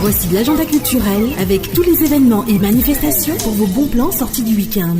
Voici l'agenda culturel avec tous les événements et manifestations pour vos bons plans sortis du week-end.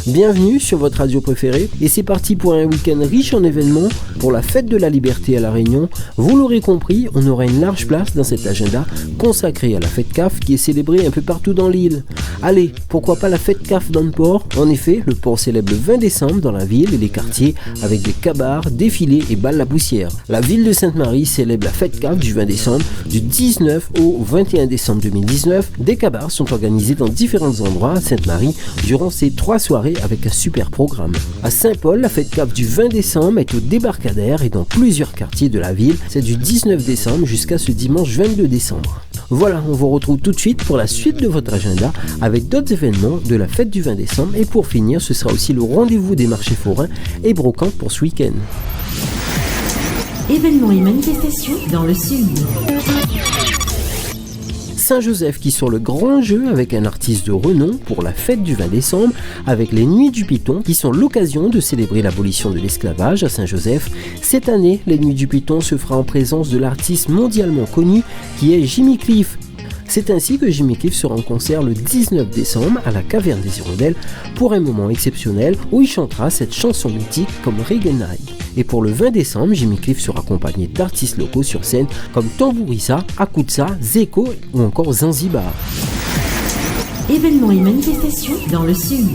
Bienvenue sur votre radio préférée et c'est parti pour un week-end riche en événements pour la fête de la liberté à La Réunion. Vous l'aurez compris, on aura une large place dans cet agenda consacré à la fête CAF qui est célébrée un peu partout dans l'île. Allez, pourquoi pas la fête CAF dans le port? En effet, le port célèbre le 20 décembre dans la ville et les quartiers avec des cabars, défilés et balles à poussière. La ville de Sainte-Marie célèbre la fête CAF du 20 décembre du 19 au 21 décembre 2019. Des cabars sont organisés dans différents endroits à Sainte-Marie durant ces 3 soirées avec un super programme. À Saint-Paul, la fête CAF du 20 décembre est au débarcadère et dans plusieurs quartiers de la ville. C'est du 19 décembre jusqu'à ce dimanche 22 décembre. Voilà, on vous retrouve tout de suite pour la suite de votre agenda avec d'autres événements de la fête du 20 décembre. Et pour finir, ce sera aussi le rendez-vous des marchés forains et brocantes pour ce week-end. Événements et manifestations dans le sud. Saint-Joseph qui sort le grand jeu avec un artiste de renom pour la fête du 20 décembre avec les Nuits du Python qui sont l'occasion de célébrer l'abolition de l'esclavage à Saint-Joseph. Cette année, les Nuits du Python se fera en présence de l'artiste mondialement connu qui est Jimmy Cliff. C'est ainsi que Jimmy Cliff sera en concert le 19 décembre à la Caverne des Hirondelles pour un moment exceptionnel où il chantera cette chanson mythique comme Reggae Night. Et pour le 20 décembre, Jimmy Cliff sera accompagné d'artistes locaux sur scène comme Tambourissa, Akutsa, Zeko ou encore Zanzibar. Événements et manifestations dans le sud.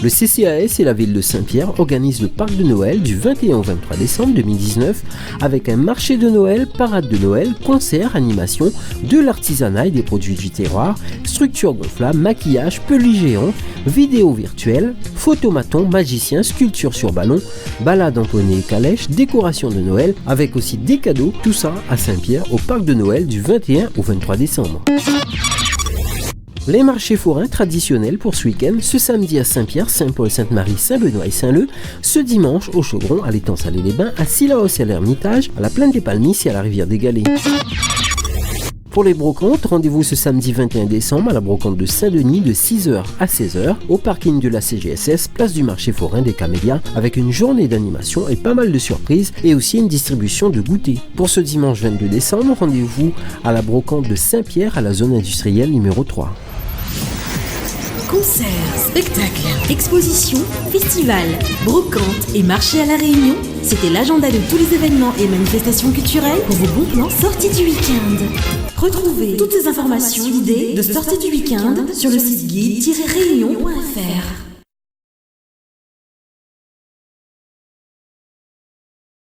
Le CCAS et la ville de Saint-Pierre organisent le parc de Noël du 21 au 23 décembre 2019 avec un marché de Noël, parade de Noël, concerts, animations, de l'artisanat et des produits du terroir, structures gonflables, maquillage, peluches géants, vidéos virtuelles, photomatons, magiciens, sculptures sur ballon, balades en poney et calèche, décoration de Noël avec aussi des cadeaux, tout ça à Saint-Pierre au parc de Noël du 21 au 23 décembre. Les marchés forains traditionnels pour ce week-end, ce samedi à Saint-Pierre, Saint-Paul, Sainte-Marie, Saint-Benoît et Saint-Leu, ce dimanche au Chaudron, à l'étang Salé-les-Bains, à Sillaos et à l'Ermitage, à la Plaine des Palmisses et à la rivière des Galets. Pour les brocantes, rendez-vous ce samedi 21 décembre à la brocante de Saint-Denis de 6h à 16h au parking de la CGSS, place du marché forain des Camélias, avec une journée d'animation et pas mal de surprises et aussi une distribution de goûter. Pour ce dimanche 22 décembre, rendez-vous à la brocante de Saint-Pierre à la zone industrielle numéro 3. Concerts, spectacles, expositions, festivals, brocantes et marchés à La Réunion, c'était l'agenda de tous les événements et manifestations culturelles pour vos bons plans sortis du week-end. Retrouvez toutes ces informations guidées de sorties du week-end sur le site guide-réunion.fr.